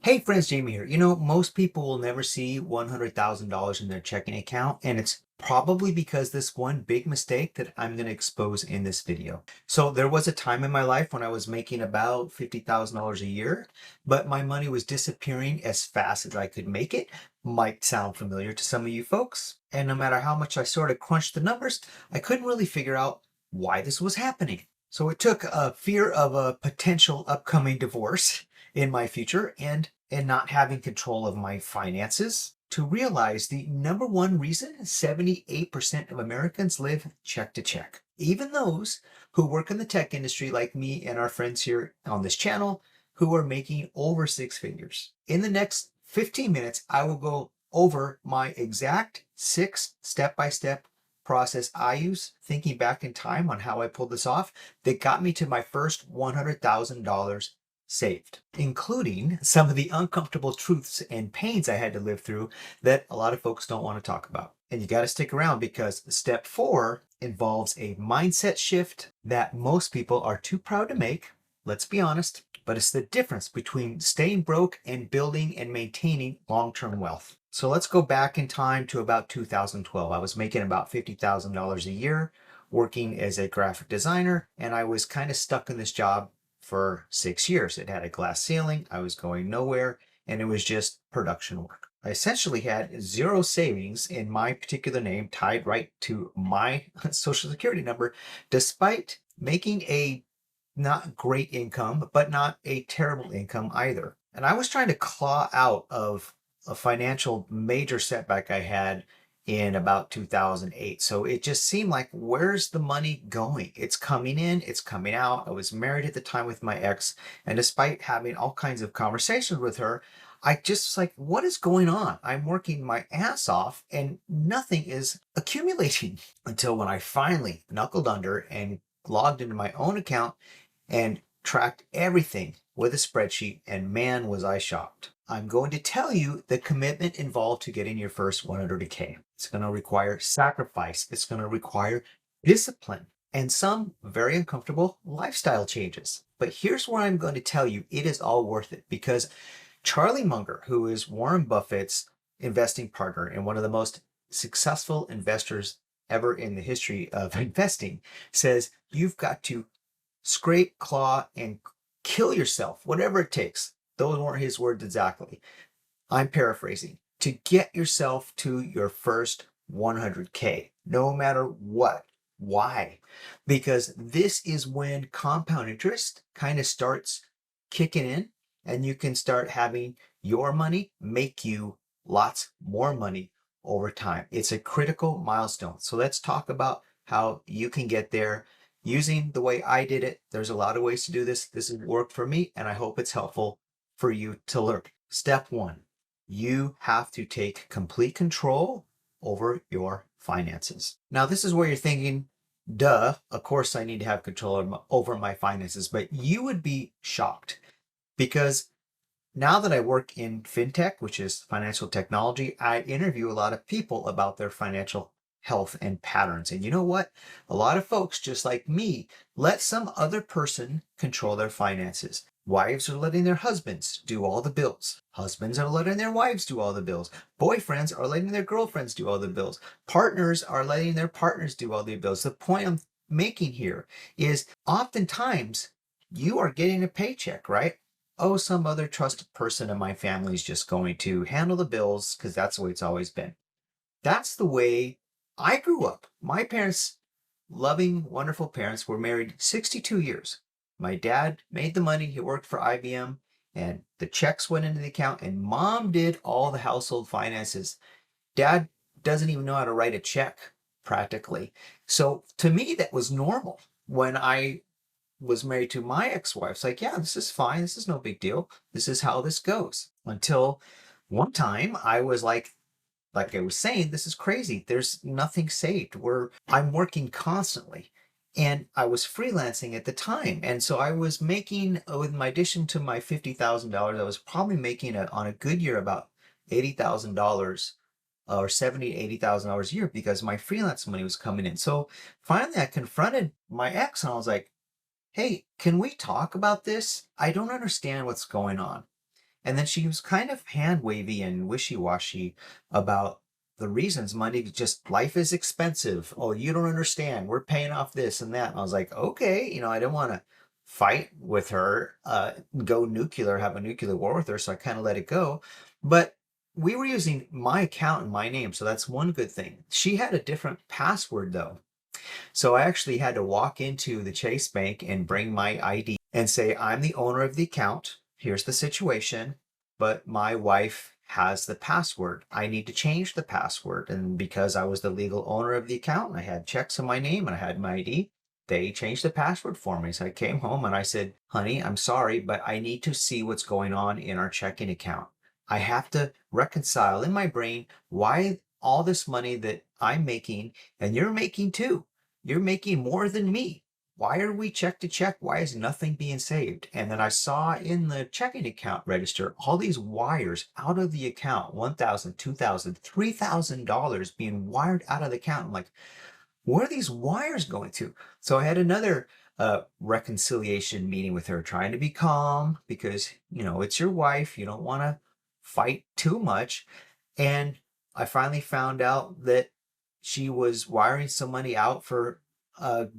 Hey friends, Jamie here. You know, most people will never see $100,000 in their checking account, and it's probably because this one big mistake that I'm going to expose in this video. So there was a time in my life when I was making about $50,000 a year, but my money was disappearing as fast as I could make it. Might sound familiar to some of you folks. And no matter how much I sort of crunched the numbers, I couldn't really figure out why this was happening. So it took a fear of a potential upcoming divorce in my future and not having control of my finances to realize the number one reason 78% of Americans live check to check. Even those who work in the tech industry, like me and our friends here on this channel, who are making over six figures. In the next 15 minutes, I will go over my exact six step-by-step process I use, thinking back in time on how I pulled this off, that got me to my first $100,000 saved, including some of the uncomfortable truths and pains I had to live through that a lot of folks don't want to talk about. And you got to stick around because step four involves a mindset shift that most people are too proud to make. Let's be honest, but it's the difference between staying broke and building and maintaining long-term wealth. So let's go back in time to about 2012. I was making about $50,000 a year working as a graphic designer, and I was kind of stuck in this job for 6 years. It had a glass ceiling, I was going nowhere, and it was just production work. I essentially had zero savings in my particular name tied right to my social security number, despite making a not great income, but not a terrible income either. And I was trying to claw out of a financial major setback I had in about 2008. So it just seemed like, where's the money going? It's coming in, it's coming out. I was married at the time with my ex, and despite having all kinds of conversations with her, I just was like, what is going on? I'm working my ass off and nothing is accumulating until when I finally knuckled under and logged into my own account and tracked everything with a spreadsheet, and man, was I shocked. I'm going to tell you the commitment involved to getting your first 100K. It's going to require sacrifice. It's going to require discipline and some very uncomfortable lifestyle changes. But here's where I'm going to tell you it is all worth it, because Charlie Munger, who is Warren Buffett's investing partner and one of the most successful investors ever in the history of investing, says you've got to scrape, claw, and kill yourself, whatever it takes. Those weren't his words exactly. I'm paraphrasing. To get yourself to your first 100K, no matter what. Why? Because this is when compound interest kind of starts kicking in, and you can start having your money make you lots more money over time. It's a critical milestone. So let's talk about how you can get there using the way I did it. There's a lot of ways to do this. This has worked for me, and I hope it's helpful for you to learn. Step one, you have to take complete control over your finances. Now, this is where you're thinking, duh, of course I need to have control over my finances, but you would be shocked because now that I work in fintech, which is financial technology, I interview a lot of people about their financial health and patterns. And you know what? A lot of folks, just like me, let some other person control their finances. Wives are letting their husbands do all the bills. Husbands are letting their wives do all the bills. Boyfriends are letting their girlfriends do all the bills. Partners are letting their partners do all the bills. The point I'm making here is oftentimes you are getting a paycheck, right? Oh, some other trusted person in my family is just going to handle the bills because that's the way it's always been. That's the way I grew up. My parents, loving, wonderful parents, were married 62 years. My dad made the money. He worked for IBM, and the checks went into the account, and mom did all the household finances. Dad doesn't even know how to write a check practically. So to me, that was normal. When I was married to my ex-wife, it's like, yeah, this is fine. This is no big deal. This is how this goes. Until one time I was like I was saying, this is crazy. There's nothing saved. I'm working constantly. And I was freelancing at the time. And so I was making, with my addition to my $50,000, I was probably making on a good year about $80,000 or $70,000 to $80,000 a year because my freelance money was coming in. So finally I confronted my ex and I was like, hey, can we talk about this? I don't understand what's going on. And then she was kind of hand wavy and wishy-washy about the reasons. Money, just life is expensive. Oh, you don't understand. We're paying off this and that. And I was like, okay, I didn't want to fight with her, go nuclear, have a nuclear war with her. So I kind of let it go. But we were using my account in my name. So that's one good thing. She had a different password though. So I actually had to walk into the Chase Bank and bring my ID and say, I'm the owner of the account. Here's the situation, but my wife has the password. I need to change the password. And because I was the legal owner of the account and I had checks in my name and I had my ID, they changed the password for me. So I came home and I said, honey, I'm sorry, but I need to see what's going on in our checking account. I have to reconcile in my brain why all this money that I'm making and you're making too. You're making more than me. Why are we check to check? Why is nothing being saved? And then I saw in the checking account register all these wires out of the account, $1,000, $2,000, $3,000 being wired out of the account. I'm like, where are these wires going to? So I had another reconciliation meeting with her, trying to be calm because, it's your wife. You don't want to fight too much. And I finally found out that she was wiring some money out for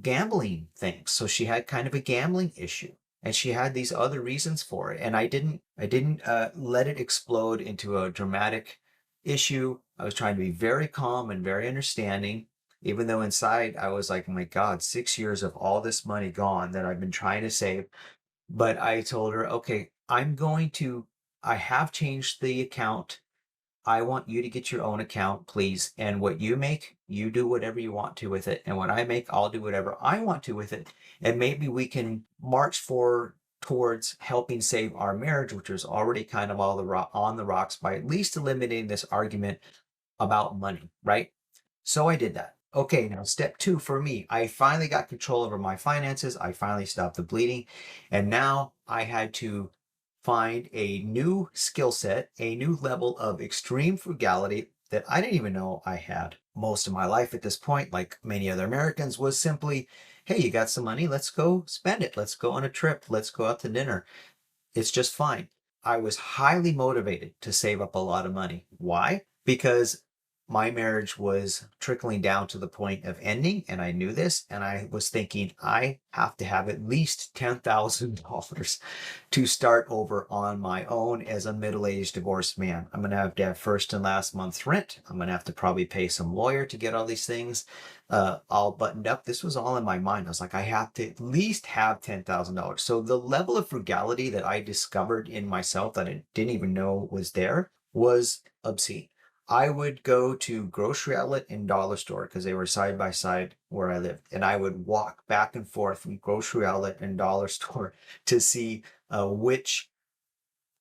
gambling things. So she had kind of a gambling issue, and she had these other reasons for it. And I didn't let it explode into a dramatic issue. I was trying to be very calm and very understanding, even though inside I was like, oh my God, 6 years of all this money gone that I've been trying to save. But I told her, okay, I have changed the account. I want you to get your own account, please. And what you make, you do whatever you want to with it. And what I make, I'll do whatever I want to with it. And maybe we can march forward towards helping save our marriage, which was already kind of on the rocks, by at least eliminating this argument about money, right? So I did that. Okay, now step two for me. I finally got control over my finances. I finally stopped the bleeding. And now I had to find a new skill set, a new level of extreme frugality that I didn't even know I had. Most of my life at this point, like many other Americans, was simply, hey, you got some money, let's go spend it. Let's go on a trip. Let's go out to dinner. It's just fine. I was highly motivated to save up a lot of money. Why? Because my marriage was trickling down to the point of ending, and I knew this, and I was thinking I have to have at least $10,000 to start over on my own as a middle-aged divorced man. I'm going to have first and last month's rent. I'm going to have to probably pay some lawyer to get all these things all buttoned up. This was all in my mind. I was like, I have to at least have $10,000. So the level of frugality that I discovered in myself that I didn't even know was there was obscene. I would go to grocery outlet and dollar store because they were side by side where I lived. And I would walk back and forth from grocery outlet and dollar store to see which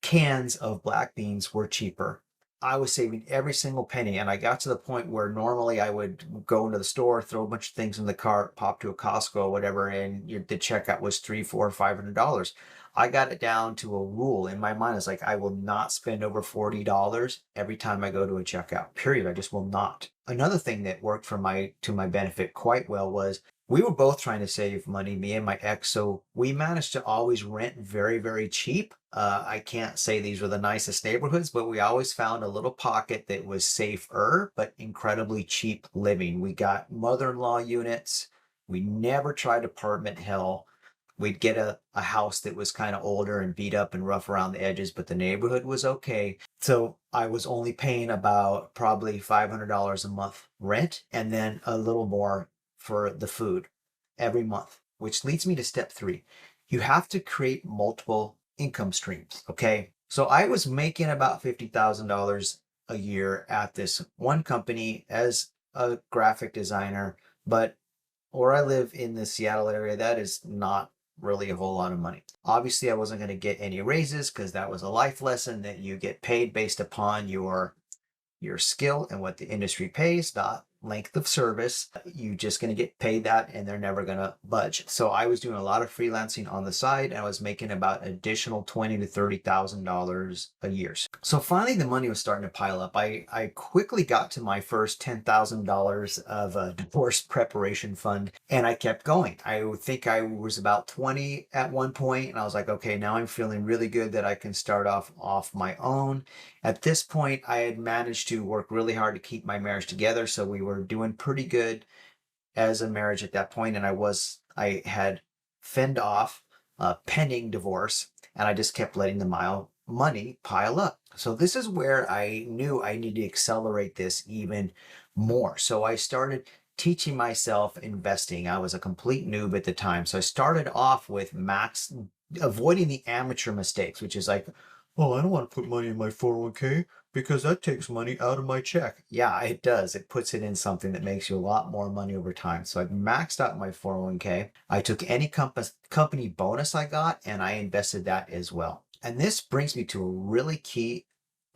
cans of black beans were cheaper. I was saving every single penny, and I got to the point where normally I would go into the store, throw a bunch of things in the cart, pop to a Costco or whatever, and the checkout was $300, $400, $500. I got it down to a rule in my mind. It's like I will not spend over $40 every time I go to a checkout. Period. I just will not. Another thing that worked to my benefit quite well was we were both trying to save money, me and my ex. So we managed to always rent very, very cheap. I can't say these were the nicest neighborhoods, but we always found a little pocket that was safer, but incredibly cheap living. We got mother-in-law units. We never tried apartment hell. We'd get a house that was kind of older and beat up and rough around the edges, but the neighborhood was okay. So I was only paying about probably $500 a month rent and then a little more for the food every month, which leads me to step three. You have to create multiple income streams. Okay. So I was making about $50,000 a year at this one company as a graphic designer, but where I live in the Seattle area, that is not really a whole lot of money. Obviously, I wasn't going to get any raises because that was a life lesson that you get paid based upon your skill and what the industry pays, not length of service. You're just going to get paid that and they're never going to budge. So I was doing a lot of freelancing on the side and I was making about additional $20,000 to $30,000 a year. So finally the money was starting to pile up. I quickly got to my first $10,000 of a divorce preparation fund and I kept going. I think I was about 20 at one point and I was like, okay, now I'm feeling really good that I can start off my own. At this point, I had managed to work really hard to keep my marriage together. So we were doing pretty good as a marriage at that point, and I had fended off a pending divorce, and I just kept letting the money pile up. So this is where I knew I needed to accelerate this even more. So I started teaching myself investing. I was a complete noob at the time. So I started off with avoiding the amateur mistakes, which is like, oh, I don't want to put money in my 401k because that takes money out of my check. Yeah, it does. It puts it in something that makes you a lot more money over time. So I maxed out my 401k. I took any company bonus I got and I invested that as well. And this brings me to a really key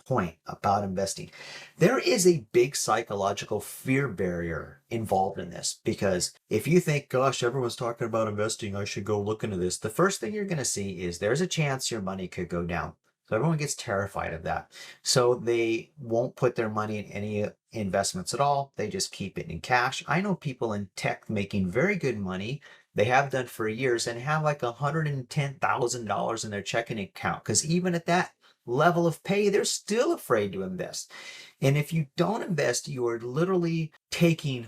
point about investing. There is a big psychological fear barrier involved in this because if you think, gosh, everyone's talking about investing, I should go look into this. The first thing you're going to see is there's a chance your money could go down. So everyone gets terrified of that. So they won't put their money in any investments at all. They just keep it in cash. I know people in tech making very good money. They have done for years and have like $110,000 in their checking account because even at that level of pay, they're still afraid to invest. And if you don't invest, you are literally taking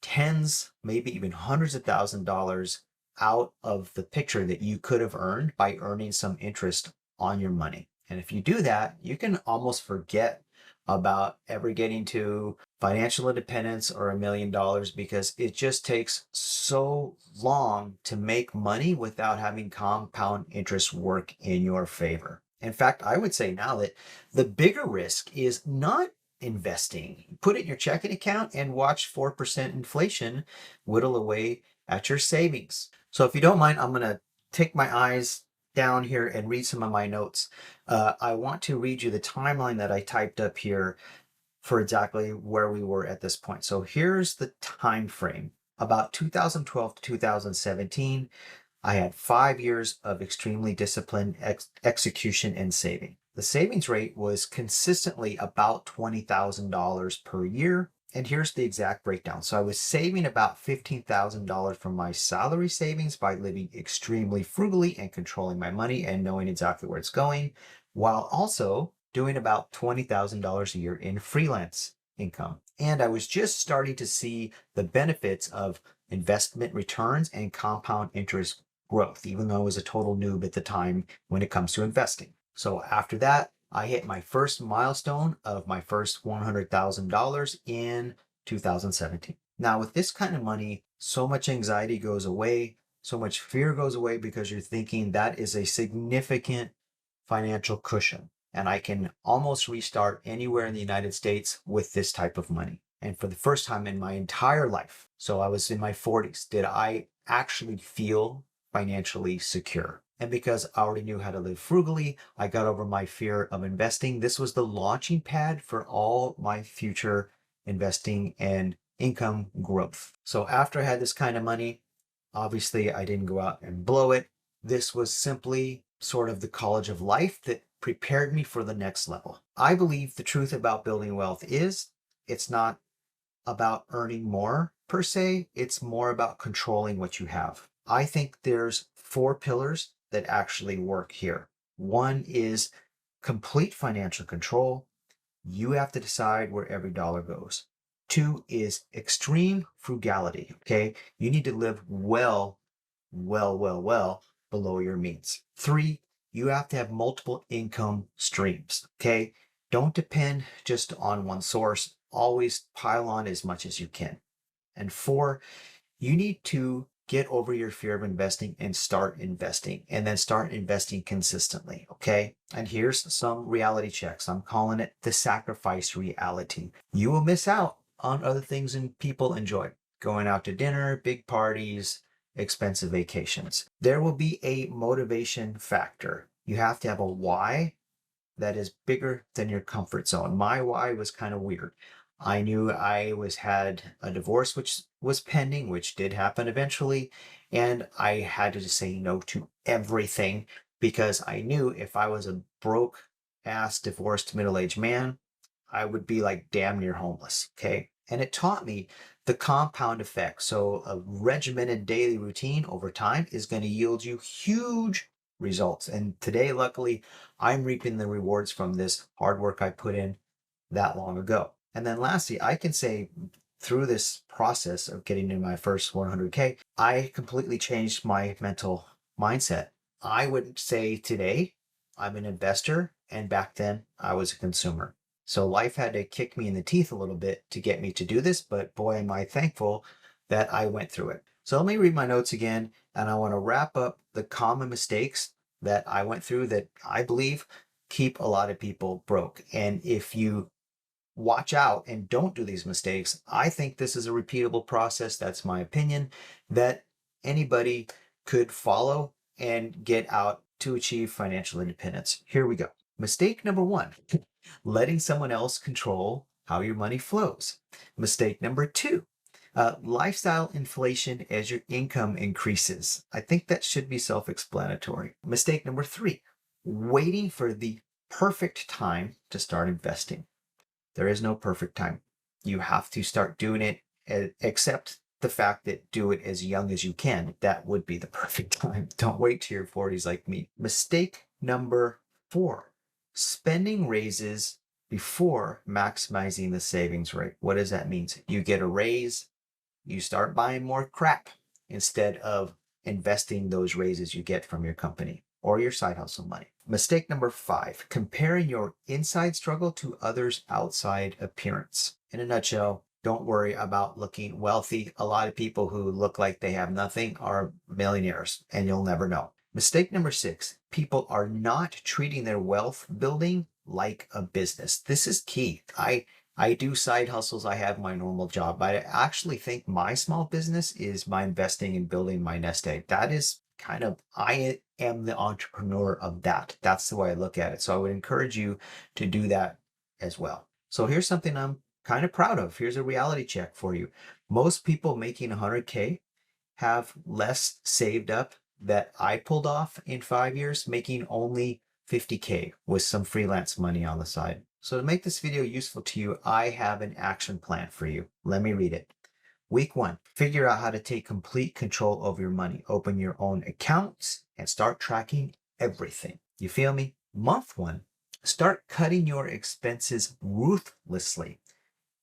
tens, maybe even hundreds of $1,000s out of the picture that you could have earned by earning some interest on your money. And if you do that, you can almost forget about ever getting to financial independence or $1 million because it just takes so long to make money without having compound interest work in your favor. In fact, I would say now that the bigger risk is not investing. Put it in your checking account and watch 4% inflation whittle away at your savings. So if you don't mind, I'm going to take my eyes down here and read some of my notes. I want to read you the timeline that I typed up here for exactly where we were at this point. So here's the time frame. About 2012 to 2017, I had 5 years of extremely disciplined execution and saving. The savings rate was consistently about $20,000 per year. And here's the exact breakdown. So I was saving about $15,000 from my salary savings by living extremely frugally and controlling my money and knowing exactly where it's going, while also doing about $20,000 a year in freelance income. And I was just starting to see the benefits of investment returns and compound interest growth, even though I was a total noob at the time when it comes to investing. So after that, I hit my first milestone of my first $100,000 in 2017. Now, with this kind of money, so much anxiety goes away, so much fear goes away because you're thinking that is a significant financial cushion. And I can almost restart anywhere in the United States with this type of money. And for the first time in my entire life, so I was in my 40s, did I actually feel financially secure. And because I already knew how to live frugally, I got over my fear of investing. This was the launching pad for all my future investing and income growth. So after I had this kind of money, obviously I didn't go out and blow it. This was simply sort of the college of life that prepared me for the next level. I believe the truth about building wealth is it's not about earning more per se, it's more about controlling what you have. I think there's 4 pillars that actually work here. One is complete financial control. You have to decide where every dollar goes. 2 is extreme frugality. Okay. You need to live well below your means. 3, you have to have multiple income streams. Okay. Don't depend just on one source. Always pile on as much as you can. And 4, you need to get over your fear of investing and start investing, and then start investing consistently. Okay. And here's some reality checks. I'm calling it the sacrifice reality. You will miss out on other things and people enjoy. Going out to dinner, big parties, expensive vacations. There will be a motivation factor. You have to have a why that is bigger than your comfort zone. My why was kind of weird. I knew had a divorce which was pending, which did happen eventually, and I had to just say no to everything because I knew if I was a broke ass divorced middle-aged man, I would be like damn near homeless. Okay. And it taught me the compound effect. So a regimented daily routine over time is going to yield you huge results. And today, luckily, I'm reaping the rewards from this hard work I put in that long ago. And then lastly, I can say through this process of getting to my first 100K, I completely changed my mental mindset. I would say today I'm an investor, and back then I was a consumer. So life had to kick me in the teeth a little bit to get me to do this, but boy, am I thankful that I went through it. So let me read my notes again, and I want to wrap up the common mistakes that I went through that I believe keep a lot of people broke. And if you watch out and don't do these mistakes, I think this is a repeatable process. That's my opinion that anybody could follow and get out to achieve financial independence. Here we go. Mistake number one, letting someone else control how your money flows. Mistake number two, lifestyle inflation as your income increases. I think that should be self explanatory. Mistake number three, waiting for the perfect time to start investing. There is no perfect time. You have to start doing it, accept the fact that do it as young as you can. That would be the perfect time. Don't wait to your 40s like me. Mistake number four, spending raises before maximizing the savings rate. What does that mean? You get a raise, you start buying more crap instead of investing those raises you get from your company or your side hustle money. Mistake number five, comparing your inside struggle to others' outside appearance. In a nutshell, don't worry about looking wealthy. A lot of people who look like they have nothing are millionaires, and you'll never know. Mistake number six, people are not treating their wealth building like a business. This is key. I do side hustles. I have my normal job, but I actually think my small business is my investing and building my nest egg. That is kind of, I am the entrepreneur of that. That's the way I look at it. So I would encourage you to do that as well. So here's something I'm kind of proud of. Here's a reality check for you. Most people making 100K have less saved up that I pulled off in 5 years, making only 50K with some freelance money on the side. So to make this video useful to you, I have an action plan for you. Let me read it. Week one, figure out how to take complete control over your money. Open your own accounts and start tracking everything. You feel me? Month one, start cutting your expenses ruthlessly.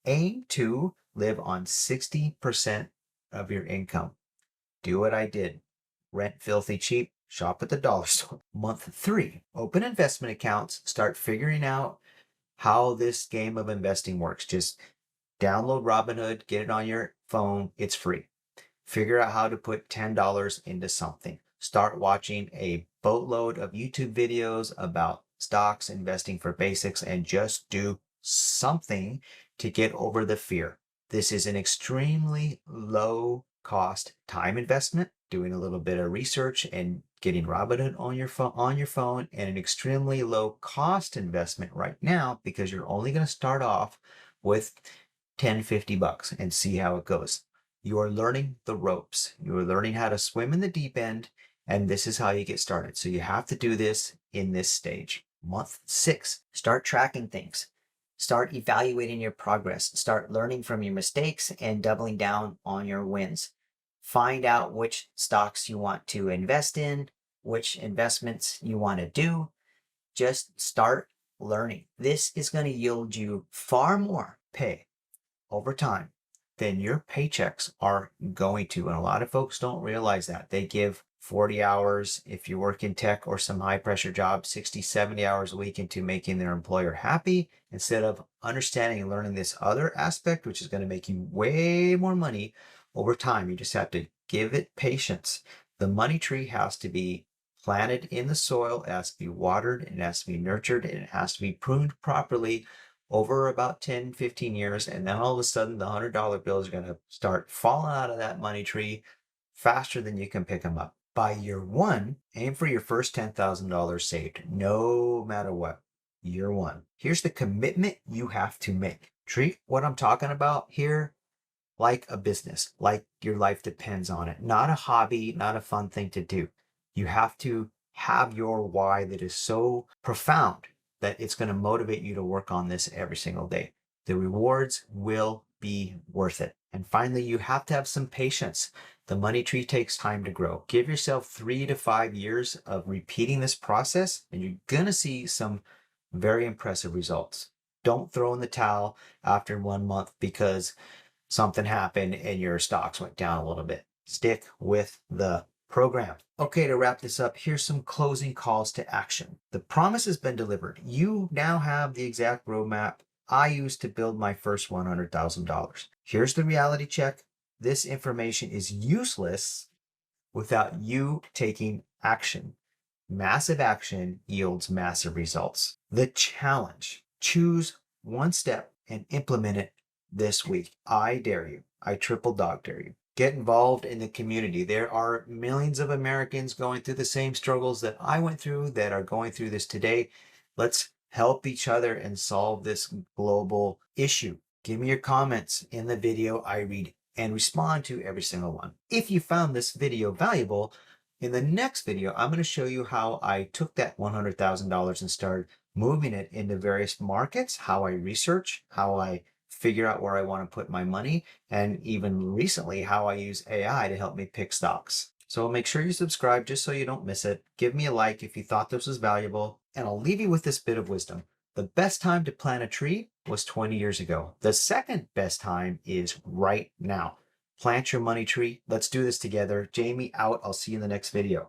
Aim to live on 60% of your income. Do what I did. Rent filthy cheap, shop at the dollar store. Month three, open investment accounts, start figuring out how this game of investing works. Just download Robinhood, get it on your phone. It's free. Figure out how to put $10 into something. Start watching a boatload of YouTube videos about stocks, investing for basics, and just do something to get over the fear. This is an extremely low cost time investment, doing a little bit of research and getting Robinhood on your phone, and an extremely low cost investment right now because you're only going to start off with 10, $50 and see how it goes. You are learning the ropes. You are learning how to swim in the deep end, and this is how you get started. So you have to do this in this stage. Month six, start tracking things. Start evaluating your progress. Start learning from your mistakes and doubling down on your wins. Find out which stocks you want to invest in, which investments you want to do. Just start learning. This is going to yield you far more pay over time than your paychecks are going to. And a lot of folks don't realize that. They give 40 hours if you work in tech or some high pressure job, 60, 70 hours a week into making their employer happy instead of understanding and learning this other aspect, which is going to make you way more money over time. You just have to give it patience. The money tree has to be planted in the soil, it has to be watered, it has to be nurtured, and it has to be pruned properly over about 10, 15 years. And then all of a sudden, the $100 bills are going to start falling out of that money tree faster than you can pick them up. By year one, aim for your first $10,000 saved, no matter what. Year one. Here's the commitment you have to make. Treat what I'm talking about here like a business, like your life depends on it, not a hobby, not a fun thing to do. You have to have your why that is so profound that it's going to motivate you to work on this every single day. The rewards will be worth it. And finally, you have to have some patience. The money tree takes time to grow. Give yourself 3 to 5 years of repeating this process, and you're going to see some very impressive results. Don't throw in the towel after 1 month because something happened and your stocks went down a little bit. Stick with the program. Okay, to wrap this up, here's some closing calls to action. The promise has been delivered. You now have the exact roadmap I used to build my first $100,000. Here's the reality check. This information is useless without you taking action. Massive action yields massive results. The challenge: choose one step and implement it this week. I dare you. I triple dog dare you. Get involved in the community. There are millions of Americans going through the same struggles that I went through, that are going through this today. Let's help each other and solve this global issue. Give me your comments in the video. I read and respond to every single one. If you found this video valuable, in the next video, I'm going to show you how I took that $100,000 and started moving it into various markets, how I research, how I figure out where I want to put my money, and even recently, how I use AI to help me pick stocks. So make sure you subscribe just so you don't miss it. Give me a like if you thought this was valuable, and I'll leave you with this bit of wisdom. The best time to plant a tree was 20 years ago. The second best time is right now. Plant your money tree. Let's do this together. Jamie out. I'll see you in the next video.